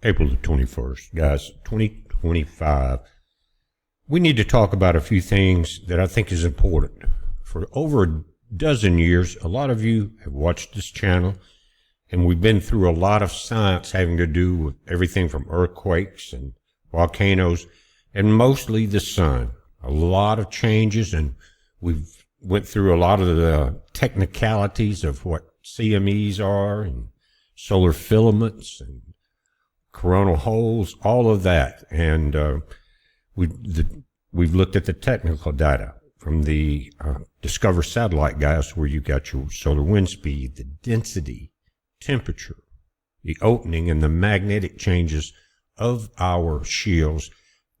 April the 21st, guys, 2025. We need to talk about a few things that I think is important. For over a dozen years, a lot of you have watched this channel, and we've been through a lot of science having to do with everything from earthquakes and volcanoes, and mostly the sun. A lot of changes, and we've went through a lot of the technicalities of what CMEs are, and solar filaments, and coronal holes, all of that. And we've looked at the technical data from the Discover satellite guys, where you got your solar wind speed, the density, temperature, the opening, and the magnetic changes of our shields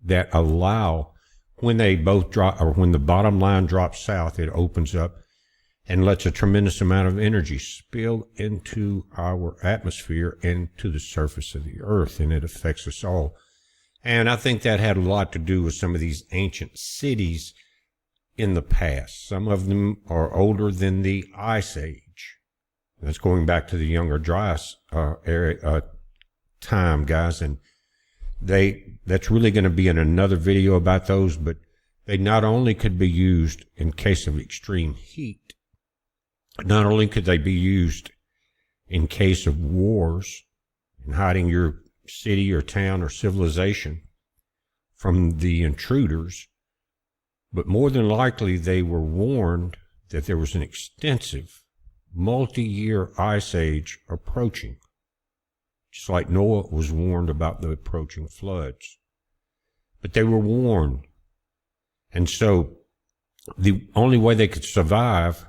that allow, when they both drop, or when the bottom line drops south, it opens up and lets a tremendous amount of energy spill into our atmosphere and to the surface of the earth, and it affects us all. And I think that had a lot to do with some of these ancient cities in the past. Some of them are older than the Ice Age. That's going back to the Younger Dryas time, guys, and that's really going to be in another video about those, but they not only could be used in case of extreme heat, not only could they be used in case of wars and hiding your city or town or civilization from the intruders, but more than likely they were warned that there was an extensive multi-year ice age approaching, just like Noah was warned about the approaching floods. But they were warned, and so the only way they could survive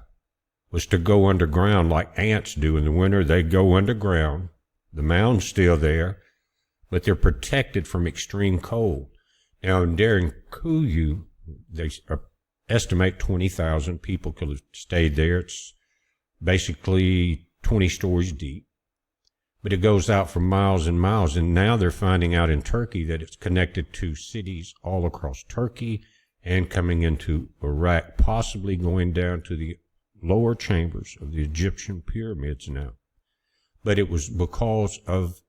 was to go underground like ants do in the winter. They go underground. The mound's still there, but they're protected from extreme cold. Now, in Kuyu, they estimate 20,000 people could have stayed there. It's basically 20 stories deep, but it goes out for miles and miles. And now they're finding out in Turkey that it's connected to cities all across Turkey and coming into Iraq, possibly going down to the lower chambers of the Egyptian pyramids now. But it was because of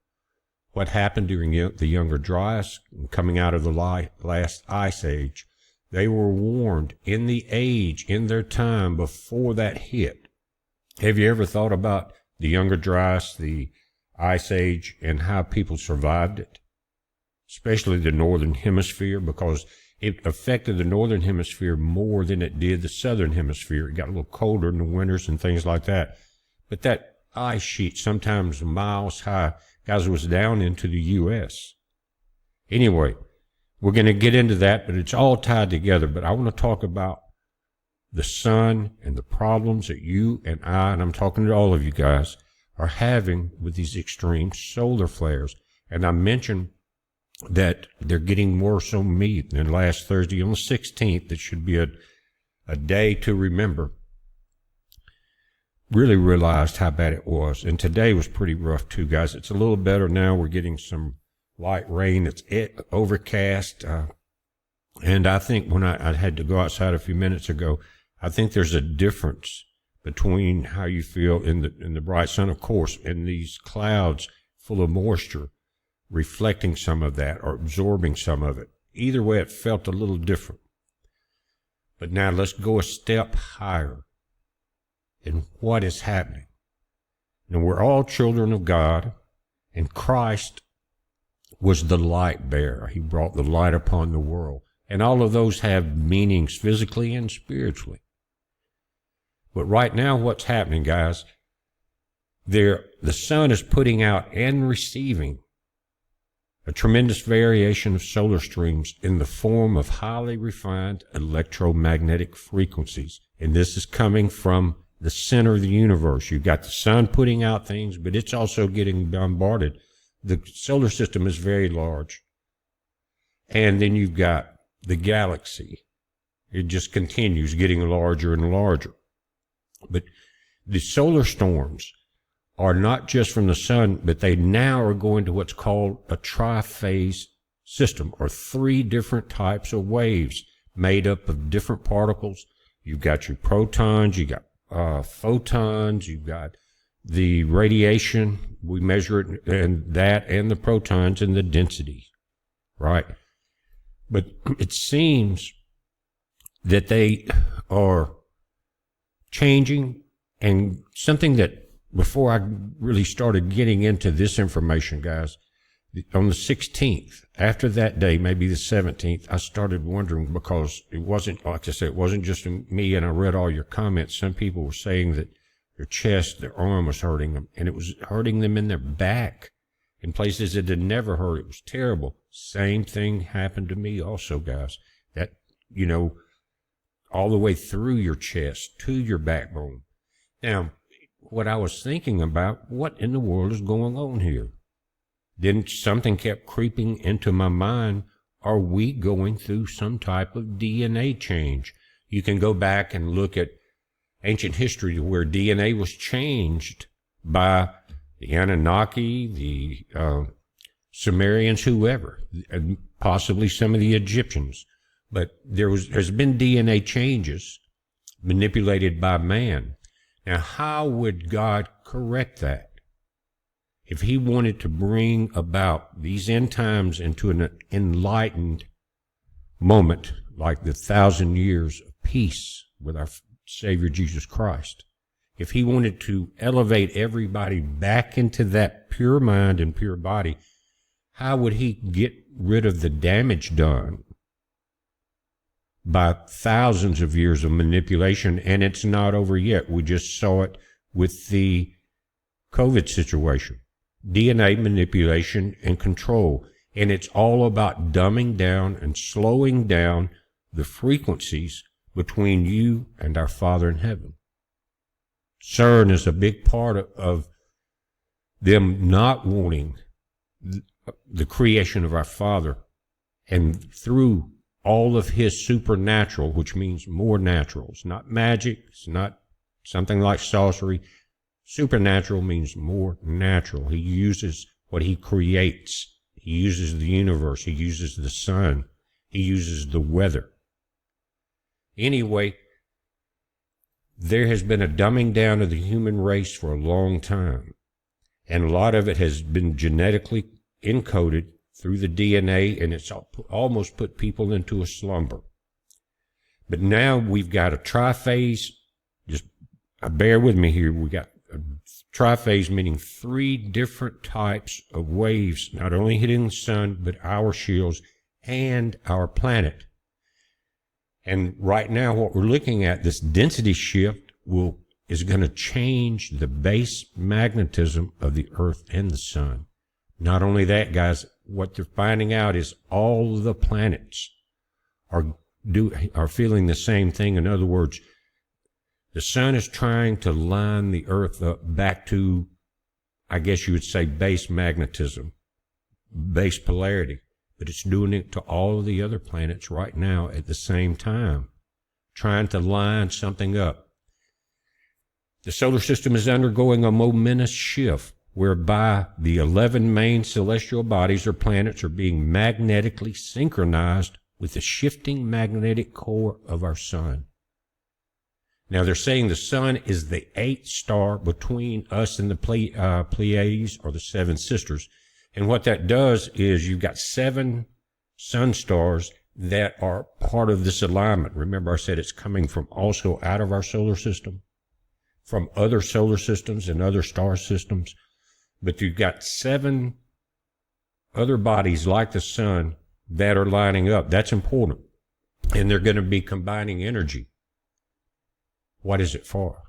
what happened during the Younger Dryas, coming out of the last ice age. They were warned in their time before that hit. Have you ever thought about the Younger Dryas, the ice age, and how people survived it? Especially the northern hemisphere, because it affected the northern hemisphere more than it did the southern hemisphere. It got a little colder in the winters and things like that. But that ice sheet, sometimes miles high, guys, was down into the U.S. Anyway, we're going to get into that, but it's all tied together. But I want to talk about the sun and the problems that you and I'm talking to all of you guys, are having with these extreme solar flares. And I mentioned that they're getting more so meat than last Thursday on the 16th. It should be a day to remember. Really realized how bad it was. And today was pretty rough too, guys. It's a little better now. We're getting some light rain. It's overcast. And I think when I had to go outside a few minutes ago, I think there's a difference between how you feel in the bright sun, of course, and these clouds full of moisture, reflecting some of that or absorbing some of it. Either way, it felt a little different. But now let's go a step higher in what is happening. Now, we're all children of God, and Christ was the light bearer. He brought the light upon the world. And all of those have meanings physically and spiritually. But right now, what's happening, guys, the sun is putting out and receiving a tremendous variation of solar streams in the form of highly refined electromagnetic frequencies. And this is coming from the center of the universe. You've got the sun putting out things, but it's also getting bombarded. The solar system is very large. And then you've got the galaxy. It just continues getting larger and larger. But the solar storms are not just from the sun, but they now are going to what's called a triphase system, or three different types of waves made up of different particles. You've got your protons, you got photons, you've got the radiation, we measure it, and that, and the protons and the density, right? But it seems that they are changing, and something that, before I really started getting into this information, guys, on the 16th, after that day, maybe the 17th, I started wondering, because it wasn't, like I said, it wasn't just me, and I read all your comments. Some people were saying that their chest, their arm was hurting them, and it was hurting them in their back in places it had never hurt. It was terrible. Same thing happened to me also, guys. That, you know, all the way through your chest to your backbone. Now, what I was thinking about, what in the world is going on here? Then something kept creeping into my mind. Are we going through some type of DNA change? You can go back and look at ancient history where DNA was changed by the Anunnaki, the Sumerians, whoever, and possibly some of the Egyptians. But there's been DNA changes manipulated by man. Now, how would God correct that? If he wanted to bring about these end times into an enlightened moment, like the 1,000 years of peace with our Savior Jesus Christ, if he wanted to elevate everybody back into that pure mind and pure body, how would he get rid of the damage done by thousands of years of manipulation? And it's not over yet. We just saw it with the COVID situation. DNA manipulation and control. And it's all about dumbing down and slowing down the frequencies between you and our Father in heaven. CERN is a big part of them not wanting the creation of our Father, and through all of his supernatural, which means more natural. It's not magic. It's not something like sorcery. Supernatural means more natural. He uses what he creates. He uses the universe. He uses the sun. He uses the weather. Anyway, there has been a dumbing down of the human race for a long time. And a lot of it has been genetically encoded through the DNA, and it's almost put people into a slumber. But now we've got a triphase. Just bear with me here. We got a triphase, meaning 3 different types of waves, not only hitting the sun, but our shields and our planet. And right now, what we're looking at, this density shift, is going to change the base magnetism of the Earth and the sun. Not only that, guys, what they're finding out is all the planets are feeling the same thing. In other words, the sun is trying to line the Earth up back to, I guess you would say, base magnetism, base polarity. But it's doing it to all of the other planets right now at the same time, trying to line something up. The solar system is undergoing a momentous shift whereby the 11 main celestial bodies or planets are being magnetically synchronized with the shifting magnetic core of our sun. Now, they're saying the sun is the 8th star between us and the Pleiades, or the 7 sisters. And what that does is you've got 7 sun stars that are part of this alignment. Remember, I said it's coming from also out of our solar system, from other solar systems and other star systems. But you've got 7 other bodies like the sun that are lining up. That's important. And they're going to be combining energy. What is it for?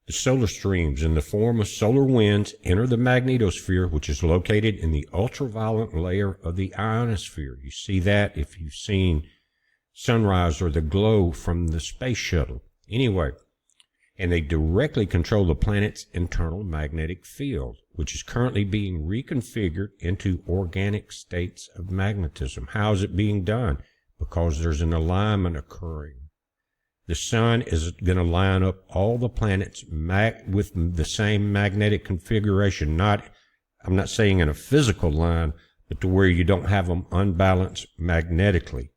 The solar streams in the form of solar winds enter the magnetosphere, which is located in the ultraviolet layer of the ionosphere. You see that if you've seen sunrise or the glow from the space shuttle. Anyway, and they directly control the planet's internal magnetic field, which is currently being reconfigured into organic states of magnetism. How is it being done? Because there's an alignment occurring. The sun is going to line up all the planets with the same magnetic configuration. I'm not saying in a physical line, but to where you don't have them unbalanced magnetically.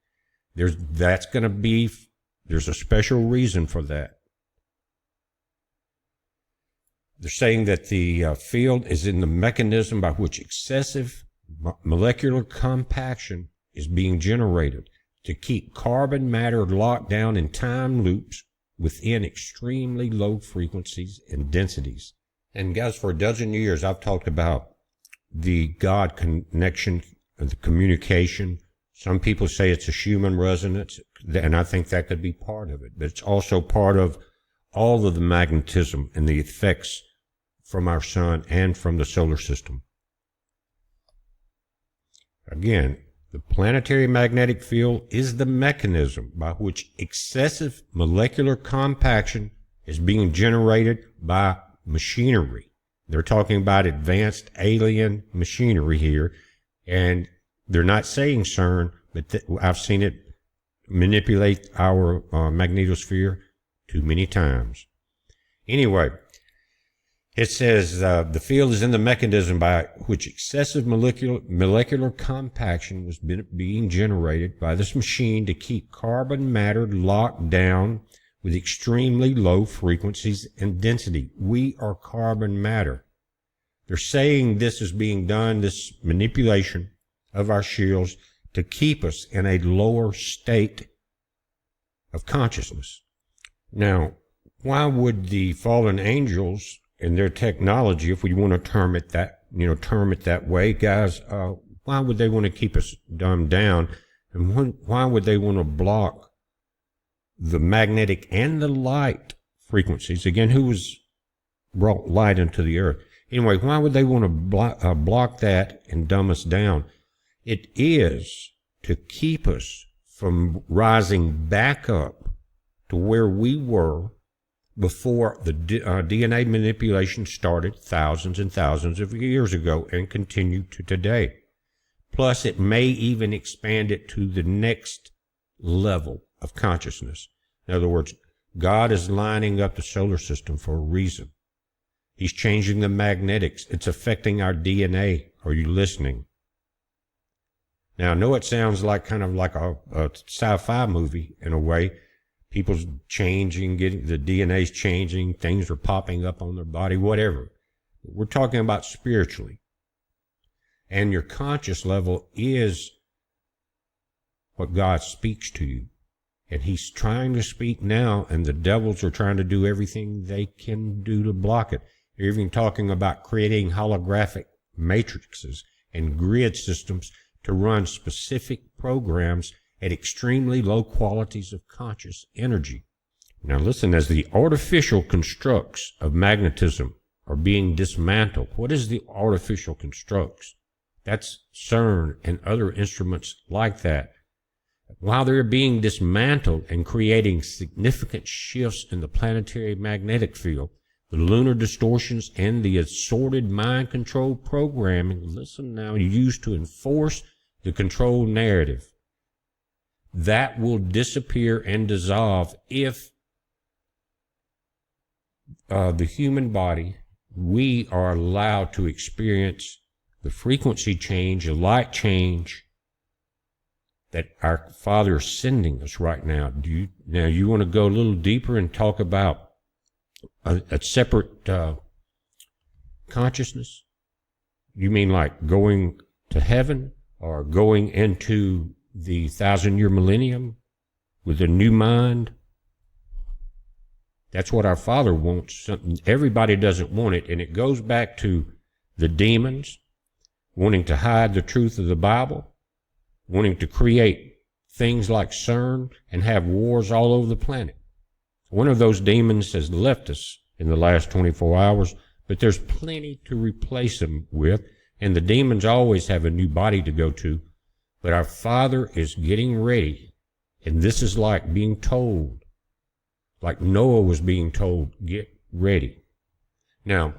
There's a special reason for that. They're saying that the field is in the mechanism by which excessive molecular compaction is being generated to keep carbon matter locked down in time loops within extremely low frequencies and densities. And guys, for a dozen years, I've talked about the God connection, the communication. Some people say it's a Schumann resonance, and I think that could be part of it. But it's also part of all of the magnetism and the effects from our sun and from the solar system. Again, the planetary magnetic field is the mechanism by which excessive molecular compaction is being generated by machinery. They're talking about advanced alien machinery here, and they're not saying CERN, but I've seen it manipulate our magnetosphere too many times. Anyway, it says the field is in the mechanism by which excessive molecular compaction was being generated by this machine to keep carbon matter locked down with extremely low frequencies and density. We are carbon matter. They're saying this is being done, this manipulation of our shields, to keep us in a lower state of consciousness. Now, why would the fallen angels and their technology, if we want to term it that way, guys, why would they want to keep us dumbed down? And why would they want to block the magnetic and the light frequencies? Again, who was brought light into the earth? Anyway, why would they want to block that and dumb us down? It is to keep us from rising back up to where we were before the DNA manipulation started thousands and thousands of years ago and continue to today. Plus, it may even expand it to the next level of consciousness. In other words, God is lining up the solar system for a reason. He's changing the magnetics. It's affecting our DNA. Are you listening? Now, I know it sounds like kind of like a sci-fi movie in a way. People's changing, the DNA's changing, things are popping up on their body, whatever. We're talking about spiritually. And your conscious level is what God speaks to you. And he's trying to speak now, and the devils are trying to do everything they can do to block it. They're even talking about creating holographic matrices and grid systems to run specific programs at extremely low qualities of conscious energy. Now listen, as the artificial constructs of magnetism are being dismantled, what is the artificial constructs? That's CERN and other instruments like that. While they're being dismantled and creating significant shifts in the planetary magnetic field, the lunar distortions and the assorted mind control programming, listen now, used to enforce the control narrative, that will disappear and dissolve if the human body, we are allowed to experience the frequency change, the light change that our Father is sending us right now. You want to go a little deeper and talk about a separate consciousness? You mean like going to heaven or going into the 1,000-year millennium with a new mind? That's what our Father wants. Everybody doesn't want it, and it goes back to the demons wanting to hide the truth of the Bible, wanting to create things like CERN and have wars all over the planet. One of those demons has left us in the last 24 hours, but there's plenty to replace them with, and the demons always have a new body to go to. But our Father is getting ready, and this is like being told, like Noah was being told, get ready. Now,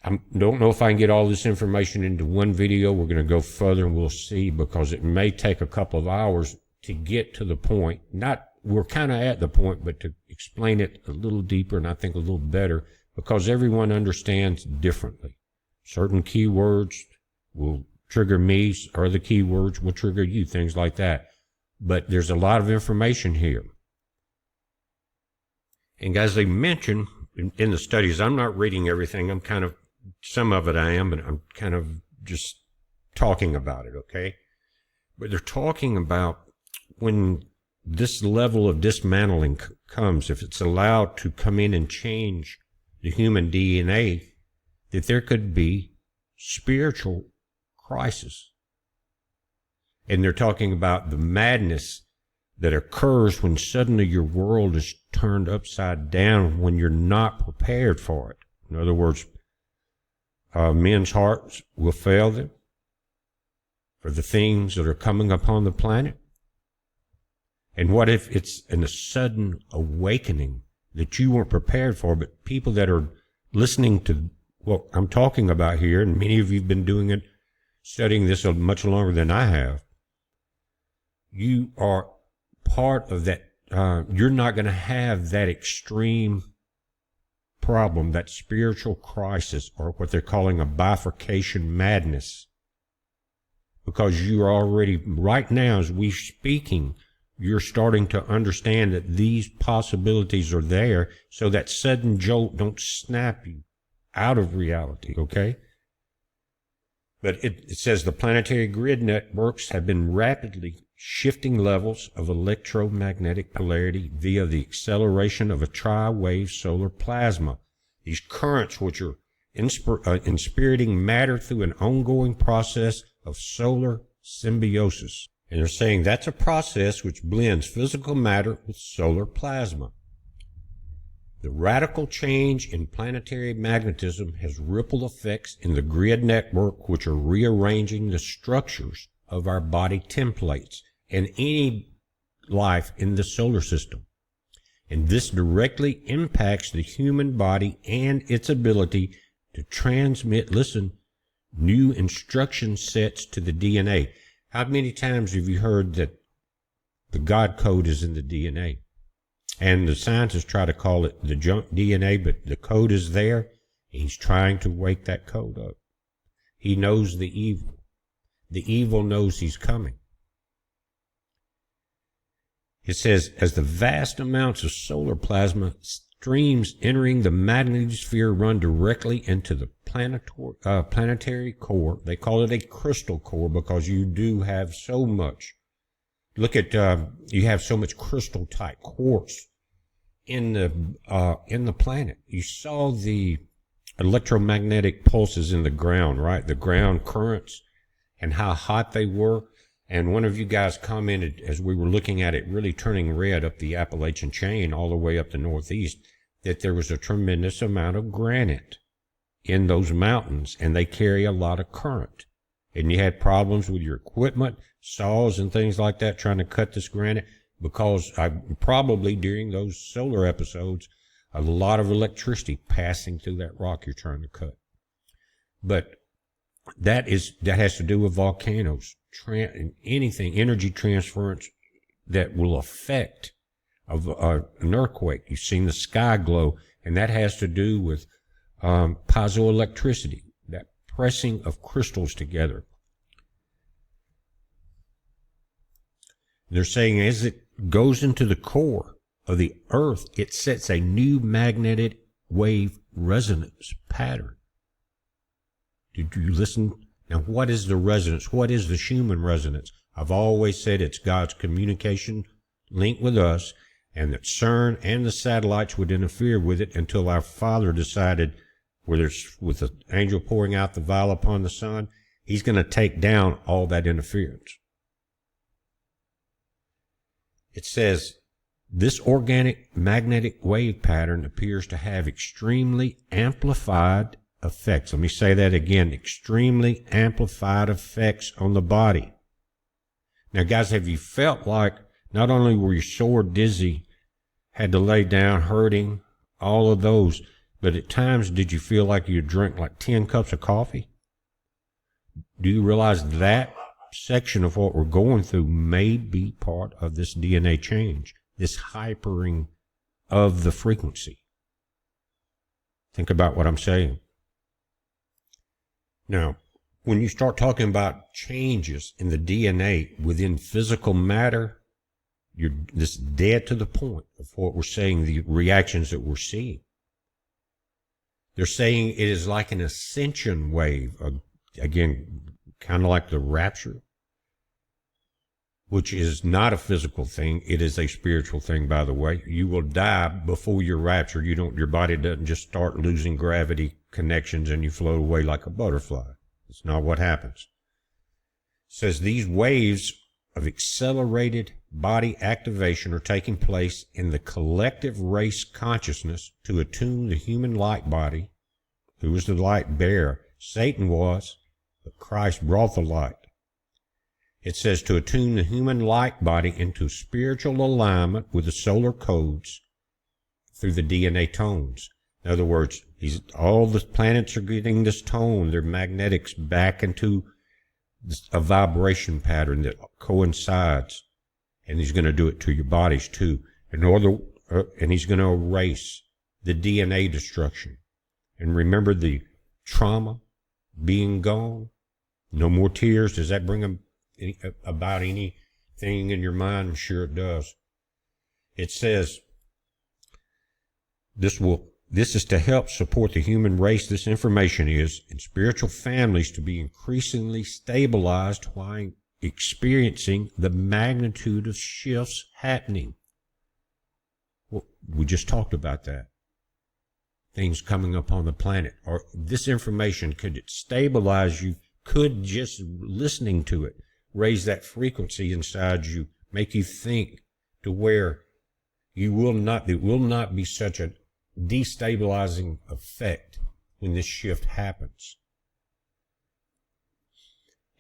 I don't know if I can get all this information into one video. We're going to go further and we'll see, because it may take a couple of hours to get to the point. We're kind of at the point, but to explain it a little deeper and I think a little better, because everyone understands differently. Certain keywords will trigger me, or the keywords will trigger you, things like that. But there's a lot of information here. And as they mention in the studies, I'm not reading everything. I'm kind of, some of it I am, but I'm kind of just talking about it, okay? But they're talking about when this level of dismantling comes, if it's allowed to come in and change the human DNA, that there could be spiritual crisis. And they're talking about the madness that occurs when suddenly your world is turned upside down when you're not prepared for it. In other words, men's hearts will fail them for the things that are coming upon the planet. And what if it's a sudden awakening that you weren't prepared for, but people that are listening to what I'm talking about here, and many of you have been doing it, studying this much longer than I have, you are part of that. You're not going to have that extreme problem, that spiritual crisis, or what they're calling a bifurcation madness, because you're already, right now as we're speaking, you're starting to understand that these possibilities are there, so that sudden jolt don't snap you out of reality, okay? But it says the planetary grid networks have been rapidly shifting levels of electromagnetic polarity via the acceleration of a tri-wave solar plasma. These currents, which are inspiriting matter through an ongoing process of solar symbiosis. And they're saying that's a process which blends physical matter with solar plasma. The radical change in planetary magnetism has ripple effects in the grid network, which are rearranging the structures of our body templates and any life in the solar system. And this directly impacts the human body and its ability to transmit, listen, new instruction sets to the DNA. How many times have you heard that the God code is in the DNA? And the scientists try to call it the junk DNA, but the code is there. He's trying to wake that code up. He knows the evil. The evil knows he's coming. It says, as the vast amounts of solar plasma streams entering the magnetosphere run directly into the planetary core. They call it a crystal core because you do have so much. Look at, you have so much crystal type quartz in the planet. You saw the electromagnetic pulses in the ground, right? The ground currents and how hot they were. And one of you guys commented as we were looking at it really turning red up the Appalachian chain all the way up the Northeast, that there was a tremendous amount of granite in those mountains, and they carry a lot of current. And you had problems with your equipment, saws and things like that, trying to cut this granite, because probably during those solar episodes, a lot of electricity passing through that rock you're trying to cut. But that has to do with volcanoes, anything, energy transference that will affect an earthquake. You've seen the sky glow, and that has to do with piezoelectricity, that pressing of crystals together. They're saying as it goes into the core of the earth, it sets a new magnetic wave resonance pattern. Did you listen? Now, what is the resonance? What is the Schumann resonance? I've always said it's God's communication link with us, and that CERN and the satellites would interfere with it until our Father decided, whether it's with the angel pouring out the vial upon the sun, he's going to take down all that interference. It says, this organic magnetic wave pattern appears to have extremely amplified effects. Let me say that again, extremely amplified effects on the body. Now, guys, have you felt like not only were you sore, dizzy, had to lay down, hurting, all of those, but at times did you feel like you drank like 10 cups of coffee? Do you realize that section of what we're going through may be part of this DNA change, this hypering of the frequency? Think about what I'm saying. Now, when you start talking about changes in the DNA within physical matter, you're this dead to the point of what we're saying, the reactions that we're seeing. They're saying it is like an ascension wave, again, kind of like the rapture, which is not a physical thing. It is a spiritual thing, by the way. You will die before you're raptured. Your body doesn't just start losing gravity connections and you float away like a butterfly. It's not what happens. It says these waves of accelerated body activation are taking place in the collective race consciousness to attune the human light body. Who was the light bearer? Satan was, but Christ brought the light. It says to attune the human light body into spiritual alignment with the solar codes through the DNA tones. In other words, all the planets are getting this tone, their magnetics back into a vibration pattern that coincides. And he's going to do it to your bodies too. And he's going to erase the DNA destruction. And remember the trauma being gone? No more tears. Does that bring about anything in your mind? I'm sure it does. It says this is to help support the human race. This information is in spiritual families to be increasingly stabilized while experiencing the magnitude of shifts happening. Well, we just talked about that. Things coming up on the planet. Or this information, could it stabilize you? Could just listening to it raise that frequency inside you, make you think to where it will not be such a destabilizing effect when this shift happens.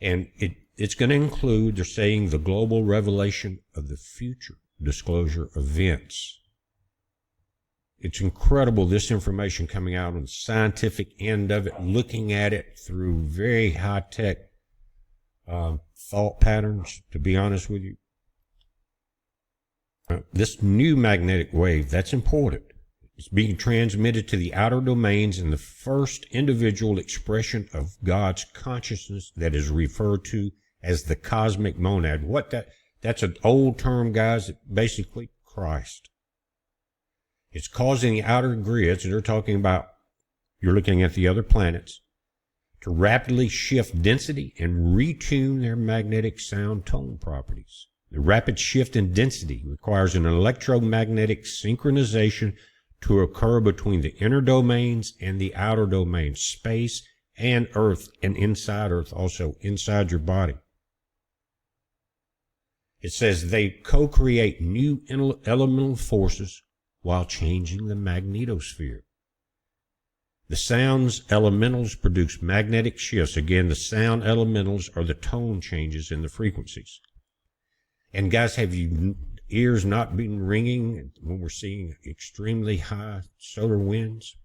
And it's going to include, they're saying, the global revelation of the future disclosure events. It's incredible, this information coming out on the scientific end of it, looking at it through very high-tech thought patterns, to be honest with you. This new magnetic wave, that's important. It's being transmitted to the outer domains in the first individual expression of God's consciousness that is referred to as the cosmic monad. That's an old term, guys, basically Christ. It's causing the outer grids, and they're talking about, you're looking at the other planets, to rapidly shift density and retune their magnetic sound tone properties. The rapid shift in density requires an electromagnetic synchronization to occur between the inner domains and the outer domains, space and Earth, and inside Earth, also inside your body. It says they co-create new elemental forces while changing the magnetosphere. The sound's elementals produce magnetic shifts. Again, the sound elementals are the tone changes in the frequencies. And guys, have your ears not been ringing when we're seeing extremely high solar winds?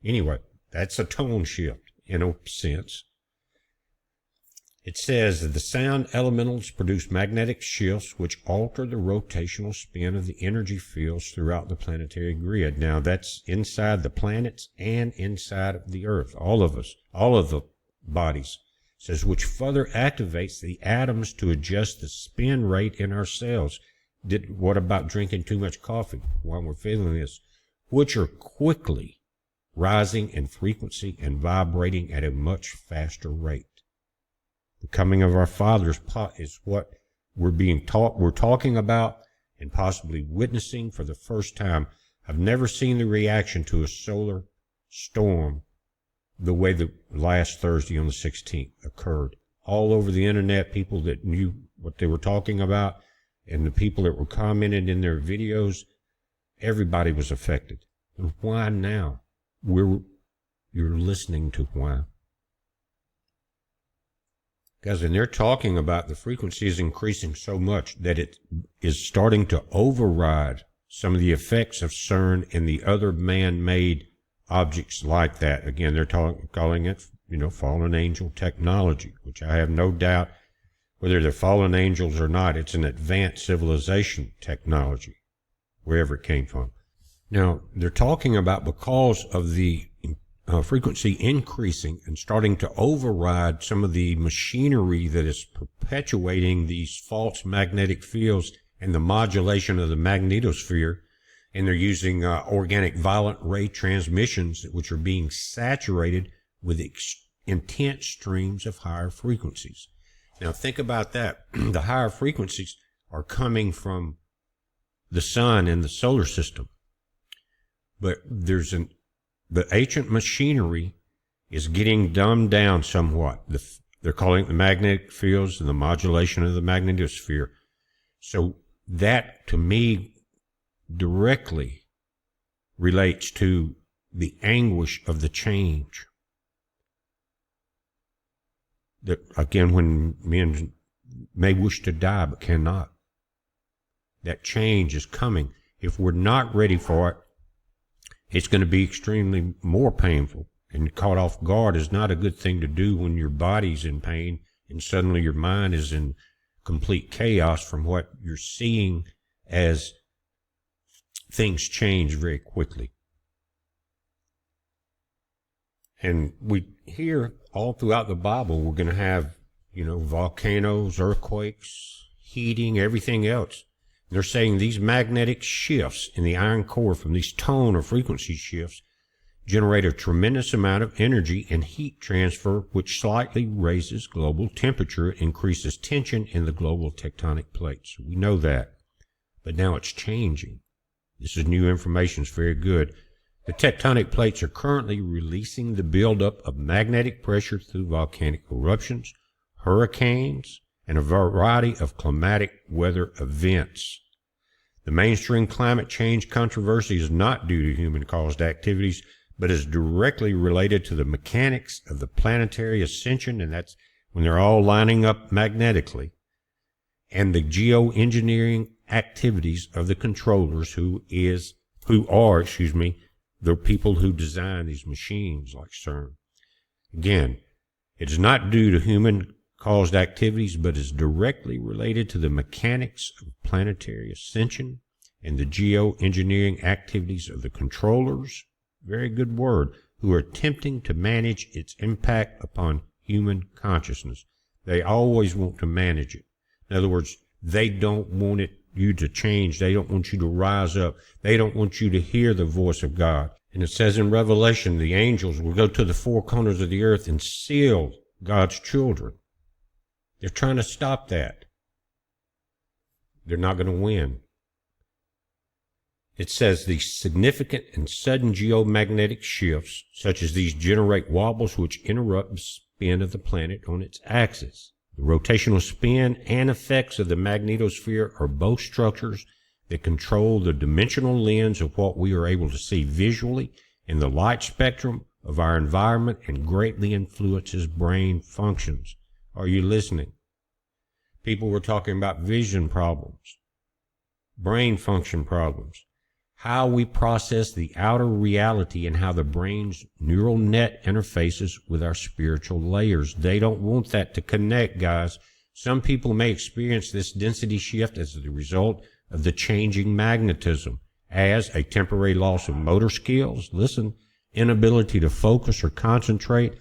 Anyway, that's a tone shift in a sense. It says that the sound elementals produce magnetic shifts which alter the rotational spin of the energy fields throughout the planetary grid. Now, that's inside the planets and inside of the Earth. All of us, all of the bodies. It says, which further activates the atoms to adjust the spin rate in our cells. What about drinking too much coffee while we're feeling this? Which are quickly rising in frequency and vibrating at a much faster rate. The coming of our fathers is what we're talking about and possibly witnessing for the first time. I've never seen the reaction to a solar storm the way the last Thursday on the 16th occurred. All over the internet, people that knew what they were talking about and the people that were commenting in their videos, everybody was affected. And why now? You're listening to why. Guys, and they're talking about the frequency is increasing so much that it is starting to override some of the effects of CERN and the other man-made objects like that. Again, they're calling it, fallen angel technology, which I have no doubt, whether they're fallen angels or not, it's an advanced civilization technology, wherever it came from. Now, they're talking about because of the frequency increasing and starting to override some of the machinery that is perpetuating these false magnetic fields and the modulation of the magnetosphere. And they're using organic violent ray transmissions, which are being saturated with intense streams of higher frequencies. Now think about that. The higher frequencies are coming from the sun and the solar system. But the ancient machinery is getting dumbed down somewhat. They're calling it the magnetic fields and the modulation of the magnetosphere. So that, to me, directly relates to the anguish of the change. That, again, when men may wish to die but cannot. That change is coming. If we're not ready for it, it's going to be extremely more painful. And caught off guard is not a good thing to do when your body's in pain and suddenly your mind is in complete chaos from what you're seeing as things change very quickly. And we hear all throughout the Bible, we're going to have, volcanoes, earthquakes, heating, everything else. And they're saying these magnetic shifts in the iron core from these tone or frequency shifts generate a tremendous amount of energy and heat transfer, which slightly raises global temperature, increases tension in the global tectonic plates. We know that. But now it's changing. This is new information. It's very good. The tectonic plates are currently releasing the buildup of magnetic pressure through volcanic eruptions, hurricanes, and a variety of climatic weather events. The mainstream climate change controversy is not due to human-caused activities, but is directly related to the mechanics of the planetary ascension, and that's when they're all lining up magnetically, and the geoengineering activities of the controllers who are the people who design these machines like CERN. Again, it is not due to human-caused activities, but is directly related to the mechanics of planetary ascension and the geoengineering activities of the controllers, very good word, who are attempting to manage its impact upon human consciousness. They always want to manage it. In other words, they don't want you to change. They don't want you to rise up. They don't want you to hear the voice of God. And it says in Revelation, the angels will go to the four corners of the earth and seal God's children. They're trying to stop that. They're not going to win. It says the significant and sudden geomagnetic shifts, such as these, generate wobbles which interrupt the spin of the planet on its axis. The rotational spin and effects of the magnetosphere are both structures that control the dimensional lens of what we are able to see visually in the light spectrum of our environment and greatly influences brain functions. Are you listening? People were talking about vision problems, brain function problems, how we process the outer reality and how the brain's neural net interfaces with our spiritual layers. They don't want that to connect, guys. Some people may experience this density shift as the result of the changing magnetism, as a temporary loss of motor skills, inability to focus or concentrate,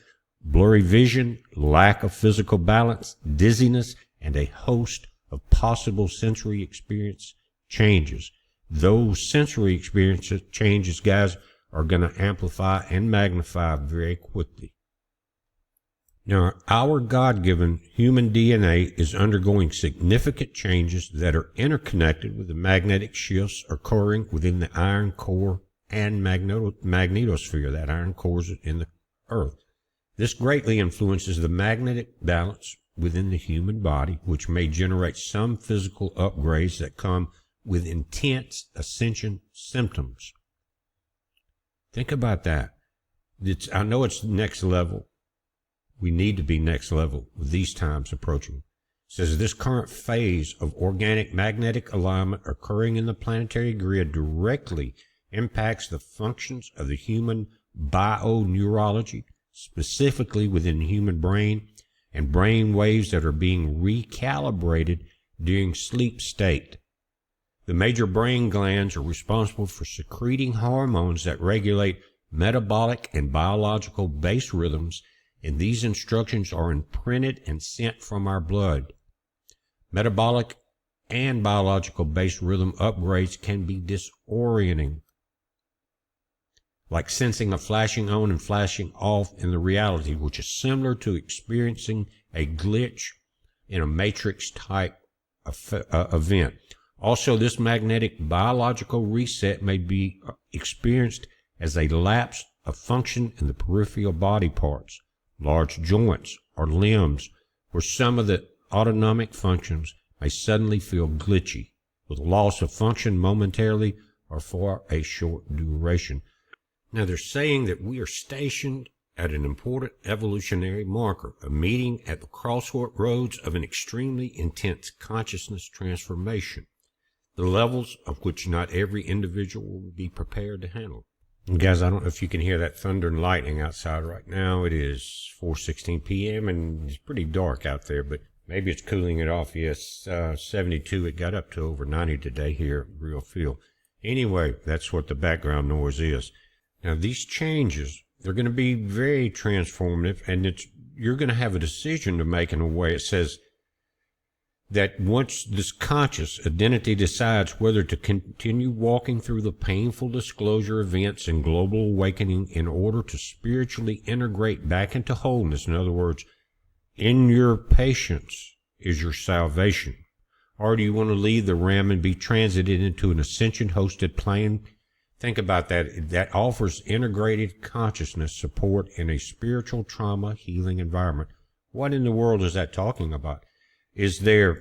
blurry vision, lack of physical balance, dizziness, and a host of possible sensory experience changes. Those sensory experience changes, guys, are going to amplify and magnify very quickly. Now, our God-given human DNA is undergoing significant changes that are interconnected with the magnetic shifts occurring within the iron core and magnetosphere. That iron core is in the earth. This greatly influences the magnetic balance within the human body, which may generate some physical upgrades that come with intense ascension symptoms. Think about that. I know it's next level. We need to be next level with these times approaching. It says this current phase of organic magnetic alignment occurring in the planetary grid directly impacts the functions of the human bioneurology, specifically within the human brain, and brain waves that are being recalibrated during sleep state. The major brain glands are responsible for secreting hormones that regulate metabolic and biological base rhythms, and these instructions are imprinted and sent from our blood. Metabolic and biological-based rhythm upgrades can be disorienting, like sensing a flashing on and flashing off in the reality, which is similar to experiencing a glitch in a matrix-type event. Also, this magnetic biological reset may be experienced as a lapse of function in the peripheral body parts, large joints, or limbs, where some of the autonomic functions may suddenly feel glitchy, with loss of function momentarily or for a short duration. Now, they're saying that we are stationed at an important evolutionary marker, a meeting at the crossroads of an extremely intense consciousness transformation, the levels of which not every individual will be prepared to handle. And guys, I don't know if you can hear that thunder and lightning outside right now. It is 4:16 p.m. and it's pretty dark out there, but maybe it's cooling it off. Yes, 72. It got up to over 90 today here at Real Feel. Anyway, that's what the background noise is. Now, these changes, they're going to be very transformative, and you're going to have a decision to make in a way. It says that once this conscious identity decides whether to continue walking through the painful disclosure events and global awakening in order to spiritually integrate back into wholeness, in other words, in your patience is your salvation, or do you want to leave the ram and be transited into an Ascension-hosted plane? Think about that. That offers integrated consciousness support in a spiritual trauma healing environment. What in the world is that talking about? Is there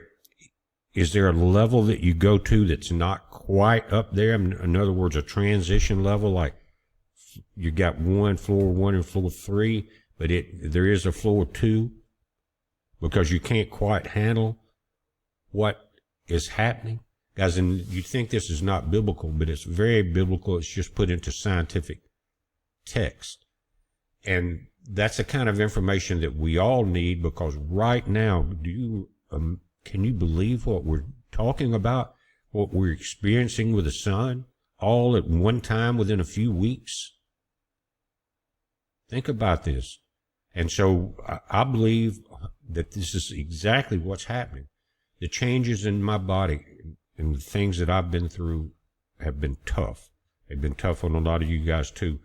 a level that you go to that's not quite up there? In other words, a transition level, like you got floor one and floor 3, but there is a floor 2 because you can't quite handle what is happening. Guys, and you think this is not biblical, but it's very biblical. It's just put into scientific text. And that's the kind of information that we all need, because right now, can you believe what we're talking about? What we're experiencing with the sun all at one time within a few weeks? Think about this. And so I believe that this is exactly what's happening. The changes in my body and the things that I've been through have been tough. They've been tough on a lot of you guys too.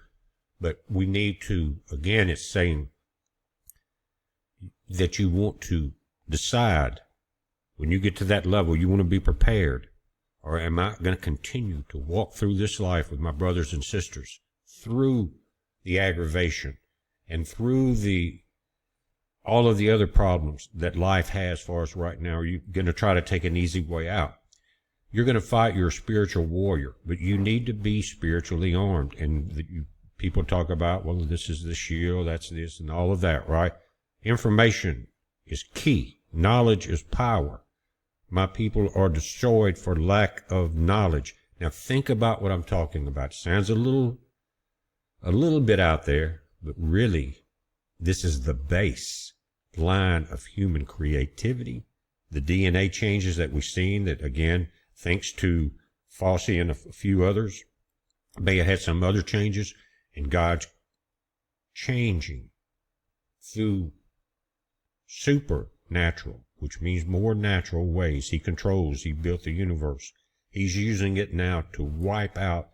But we need to, again, it's saying that you want to decide when you get to that level, you want to be prepared. Or am I going to continue to walk through this life with my brothers and sisters through the aggravation and through all of the other problems that life has for us right now? Are you going to try to take an easy way out? You're going to fight your spiritual warrior, but you need to be spiritually armed. And people talk about, well, this is the shield, that's this, and all of that, right? Information is key. Knowledge is power. My people are destroyed for lack of knowledge. Now think about what I'm talking about. It sounds a little bit out there, but really, this is the base line of human creativity. The DNA changes that we've seen that, again, thanks to Fossey and a few others, may have had some other changes, and God's changing through supernatural, which means more natural ways. He controls, he built the universe. He's using it now to wipe out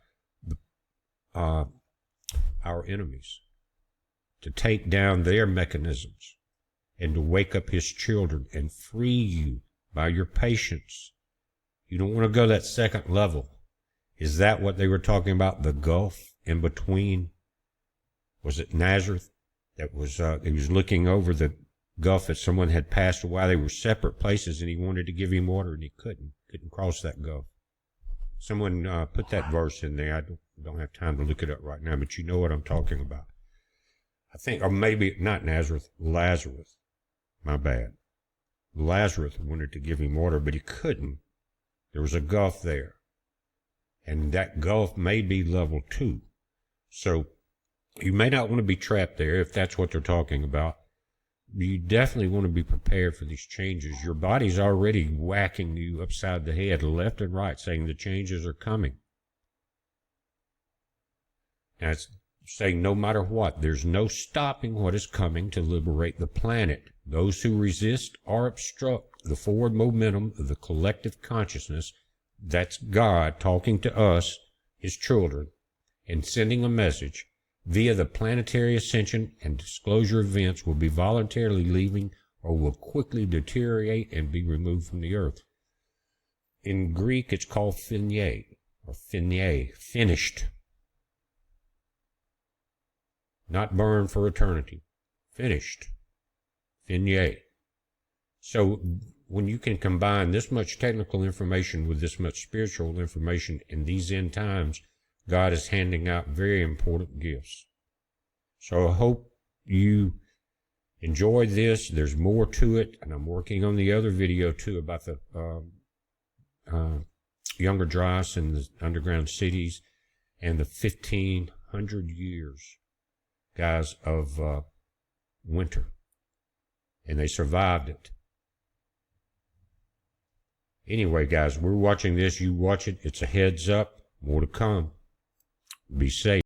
our enemies, to take down their mechanisms, and to wake up his children and free you by your patience. You don't want to go that second level. Is that what they were talking about? The gulf in between? Was it Nazareth? That was, he was looking over the gulf that someone had passed away. They were separate places, and he wanted to give him water, and he couldn't cross that gulf. Someone put that verse in there. I don't have time to look it up right now, but you know what I'm talking about. I think, or maybe not Nazareth, Lazarus. My bad. Lazarus wanted to give him water, but he couldn't. There was a gulf there. And that gulf may be level 2. So you may not want to be trapped there if that's what they're talking about. You definitely want to be prepared for these changes. Your body's already whacking you upside the head, left and right, saying the changes are coming. Now it's saying no matter what, there's no stopping what is coming to liberate the planet. Those who resist or obstruct the forward momentum of the collective consciousness, that's God talking to us, his children, and sending a message via the planetary ascension and disclosure events will be voluntarily leaving or will quickly deteriorate and be removed from the earth. In Greek, it's called finie, or finie, finished. Not burned for eternity. Finished. Finie. So when you can combine this much technical information with this much spiritual information in these end times, God is handing out very important gifts. So I hope you enjoyed this. There's more to it, and I'm working on the other video too about the younger Dryas and the underground cities and the 1,500 years, guys, of winter. And they survived it. Anyway, guys, we're watching this. You watch it. It's a heads up. More to come. Be safe.